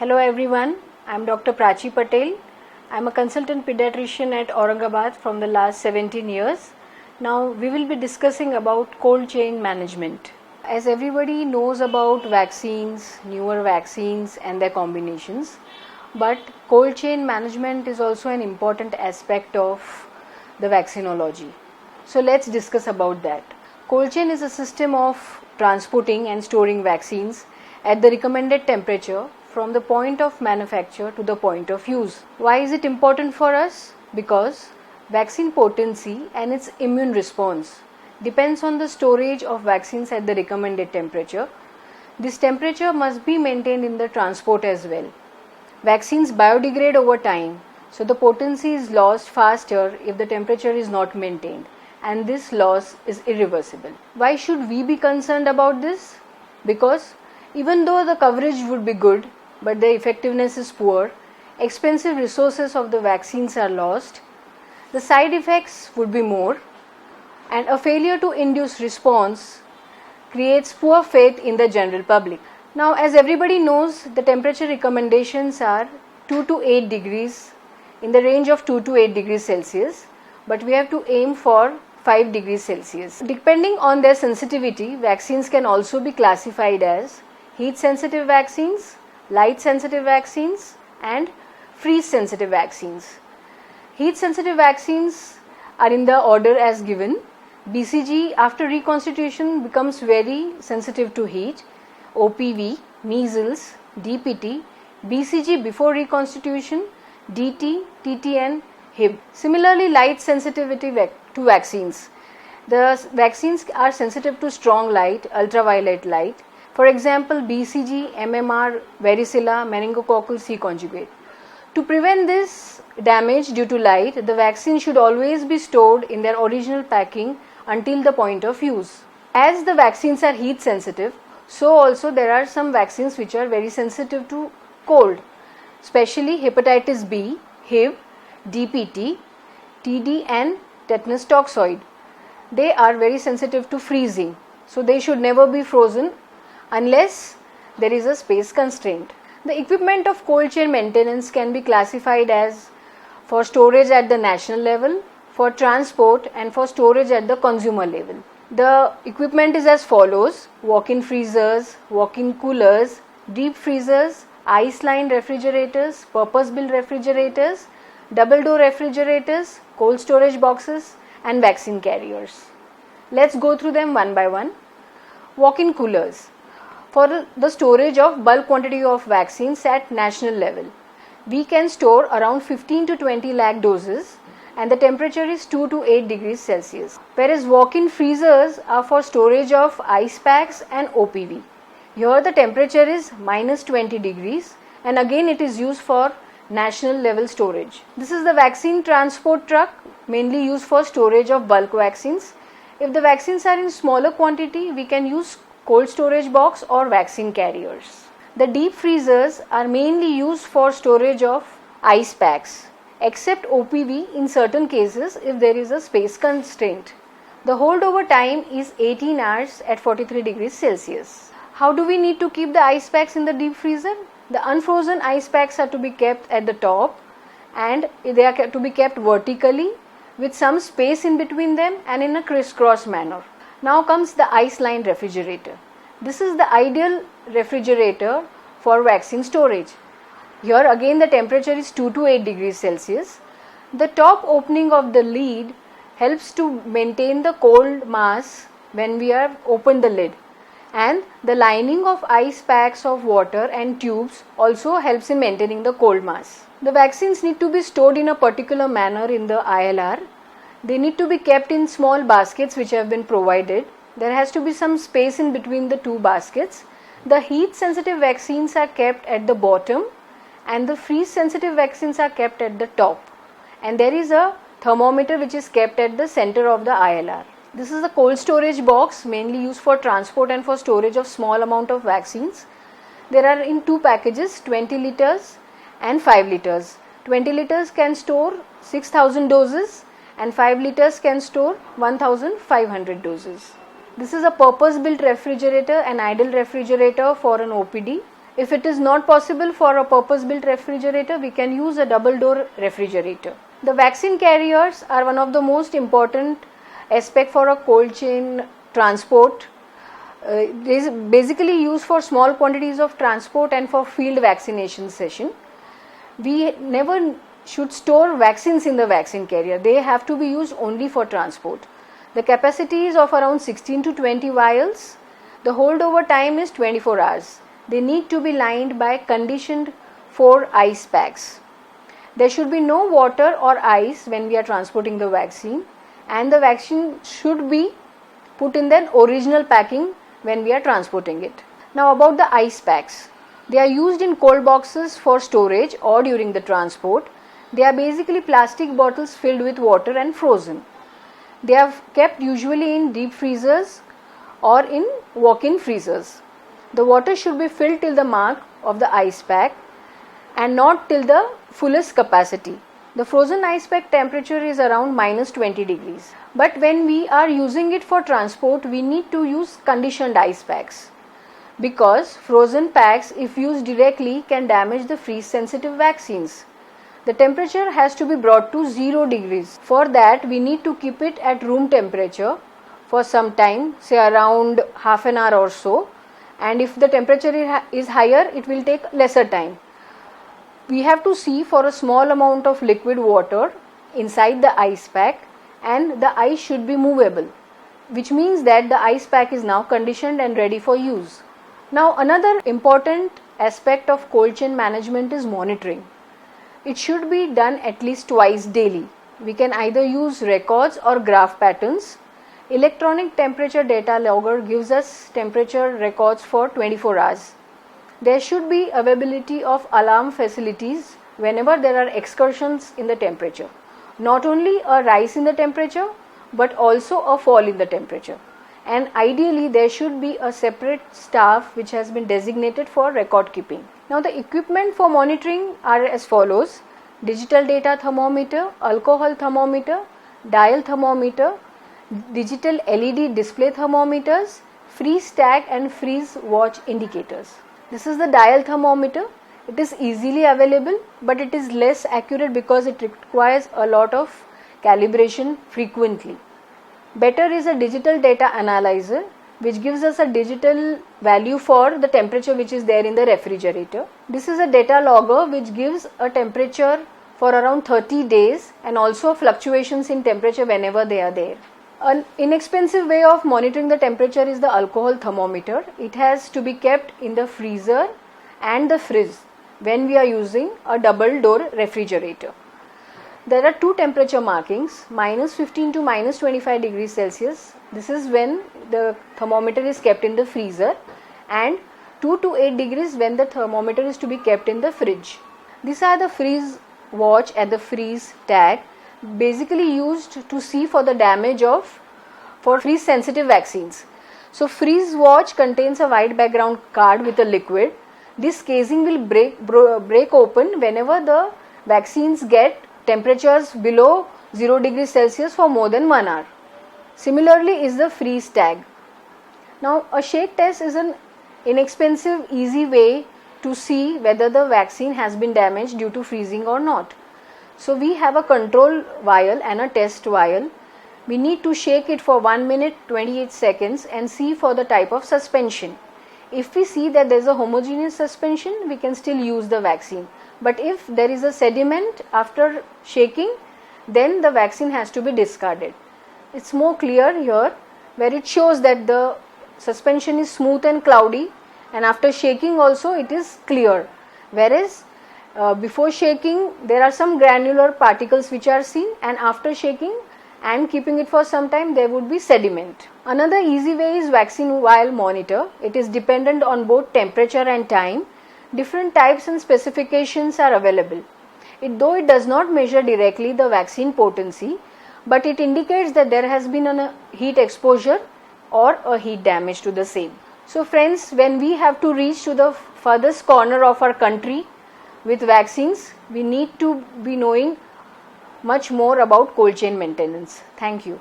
Hello everyone, I am Dr. Prachi Patel. I am a consultant pediatrician at Aurangabad from the last 17 years. Now we will be discussing about cold chain management. As everybody knows about vaccines, newer vaccines and their combinations, but cold chain management is also an important aspect of the vaccinology. So let's discuss about that. Cold chain is a system of transporting and storing vaccines at the recommended temperature from the point of manufacture to the point of use. Why is it important for us? Because vaccine potency and its immune response depends on the storage of vaccines at the recommended temperature. This temperature must be maintained in the transport as well. Vaccines biodegrade over time, so the potency is lost faster if the temperature is not maintained, and this loss is irreversible. Why should we be concerned about this? Because even though the coverage would be good, but the effectiveness is poor, expensive resources of the vaccines are lost, the side effects would be more, and a failure to induce response creates poor faith in the general public. Now, as everybody knows, the temperature recommendations are 2 to 8 degrees, in the range of 2 to 8 degrees Celsius, but we have to aim for 5 degrees Celsius. Depending on their sensitivity, vaccines can also be classified as heat sensitive vaccines, light sensitive vaccines and freeze sensitive vaccines. Heat sensitive vaccines are in the order as given. BCG after reconstitution becomes very sensitive to heat. OPV, measles, DPT, BCG before reconstitution, DT, TT and Hib. Similarly, light sensitivity to vaccines. The vaccines are sensitive to strong light, ultraviolet light. For example, BCG, MMR, varicella, meningococcal C conjugate. To prevent this damage due to light, the vaccine should always be stored in their original packing until the point of use. As the vaccines are heat sensitive, so also there are some vaccines which are very sensitive to cold, especially hepatitis B, HIV, DPT, TD and tetanus toxoid. They are very sensitive to freezing, so they should never be frozen unless there is a space constraint. The equipment of cold chain maintenance can be classified as for storage at the national level, for transport and for storage at the consumer level. The equipment is as follows: walk-in freezers, walk-in coolers, deep freezers, ice-lined refrigerators, purpose-built refrigerators, double-door refrigerators, cold storage boxes and vaccine carriers. Let's go through them one by one. Walk-in coolers. For the storage of bulk quantity of vaccines at national level, we can store around 15 to 20 lakh doses and the temperature is 2 to 8 degrees Celsius. Whereas walk-in freezers are for storage of ice packs and OPV. Here the temperature is minus 20 degrees and again it is used for national level storage. This is the vaccine transport truck, mainly used for storage of bulk vaccines. If the vaccines are in smaller quantity, we can use cold storage box or vaccine carriers. The deep freezers are mainly used for storage of ice packs, except OPV in certain cases if there is a space constraint. The holdover time is 18 hours at 43 degrees Celsius. How do we need to keep the ice packs in the deep freezer? The unfrozen ice packs are to be kept at the top and they are to be kept vertically with some space in between them and in a crisscross manner. Now comes the ice-lined refrigerator. This is the ideal refrigerator for vaccine storage. Here again the temperature is 2 to 8 degrees Celsius. The top opening of the lid helps to maintain the cold mass when we have opened the lid, and the lining of ice packs of water and tubes also helps in maintaining the cold mass. The vaccines need to be stored in a particular manner in the ILR. They need to be kept in small baskets which have been provided. There has to be some space in between the two baskets. The heat sensitive vaccines are kept at the bottom and the freeze sensitive vaccines are kept at the top. And there is a thermometer which is kept at the center of the ILR. This is a cold storage box mainly used for transport and for storage of small amount of vaccines. There are in two packages, 20 liters and 5 liters. 20 liters can store 6,000 doses and 5 liters can store 1,500 doses. This is a purpose-built refrigerator, an ideal refrigerator for an OPD. If it is not possible for a purpose-built refrigerator, we can use a double-door refrigerator. The vaccine carriers are one of the most important aspect for a cold chain transport. It is basically used for small quantities of transport and for field vaccination session. We never should store vaccines in the vaccine carrier. They have to be used only for transport. The capacity is of around 16 to 20 vials. The holdover time is 24 hours. They need to be lined by conditioned 4 ice packs. There should be no water or ice when we are transporting the vaccine, and the vaccine should be put in the original packing when we are transporting it. Now about the ice packs. They are used in cold boxes for storage or during the transport. They are basically plastic bottles filled with water and frozen. They are kept usually in deep freezers or in walk-in freezers. The water should be filled till the mark of the ice pack and not till the fullest capacity. The frozen ice pack temperature is around -20 degrees. But when we are using it for transport, we need to use conditioned ice packs, because frozen packs, if used directly, can damage the freeze sensitive vaccines. The temperature has to be brought to 0 degrees. For that, we need to keep it at room temperature for some time, say around half an hour or so. And if the temperature is higher, it will take lesser time. We have to see for a small amount of liquid water inside the ice pack, and the ice should be movable, which means that the ice pack is now conditioned and ready for use. Now another important aspect of cold chain management is monitoring. It should be done at least twice daily. We can either use records or graph patterns. Electronic temperature data logger gives us temperature records for 24 hours. There should be availability of alarm facilities whenever there are excursions in the temperature. Not only a rise in the temperature, but also a fall in the temperature. And ideally, there should be a separate staff which has been designated for record keeping. Now, the equipment for monitoring are as follows: digital data thermometer, alcohol thermometer, dial thermometer, digital LED display thermometers, freeze tag and freeze watch indicators. This is the dial thermometer. It is easily available, but it is less accurate because it requires a lot of calibration frequently. Better is a digital data analyzer, which gives us a digital value for the temperature which is there in the refrigerator. This is a data logger which gives a temperature for around 30 days and also fluctuations in temperature whenever they are there. An inexpensive way of monitoring the temperature is the alcohol thermometer. It has to be kept in the freezer and the fridge when we are using a double door refrigerator. There are two temperature markings, -15 to -25 degrees Celsius. This is when the thermometer is kept in the freezer, and 2 to 8 degrees when the thermometer is to be kept in the fridge. These are the freeze watch and the freeze tag, basically used to see for the damage for freeze sensitive vaccines. So freeze watch contains a white background card with a liquid. This casing will break open whenever the vaccines get temperatures below 0 degrees Celsius for more than 1 hour. Similarly is the freeze tag. Now a shake test is an inexpensive, easy way to see whether the vaccine has been damaged due to freezing or not. So we have a control vial and a test vial. We need to shake it for 1 minute 28 seconds and see for the type of suspension. If we see that there is a homogeneous suspension, we can still use the vaccine. But if there is a sediment after shaking, then the vaccine has to be discarded. It's more clear here, where it shows that the suspension is smooth and cloudy, and after shaking also it is clear. Whereas before shaking there are some granular particles which are seen, and after shaking and keeping it for some time there would be sediment. Another easy way is vaccine vial monitor. It is dependent on both temperature and time. Different types and specifications are available. Though it does not measure directly the vaccine potency, but it indicates that there has been a heat exposure or a heat damage to the same. So friends, when we have to reach to the furthest corner of our country with vaccines, we need to be knowing much more about cold chain maintenance. Thank you.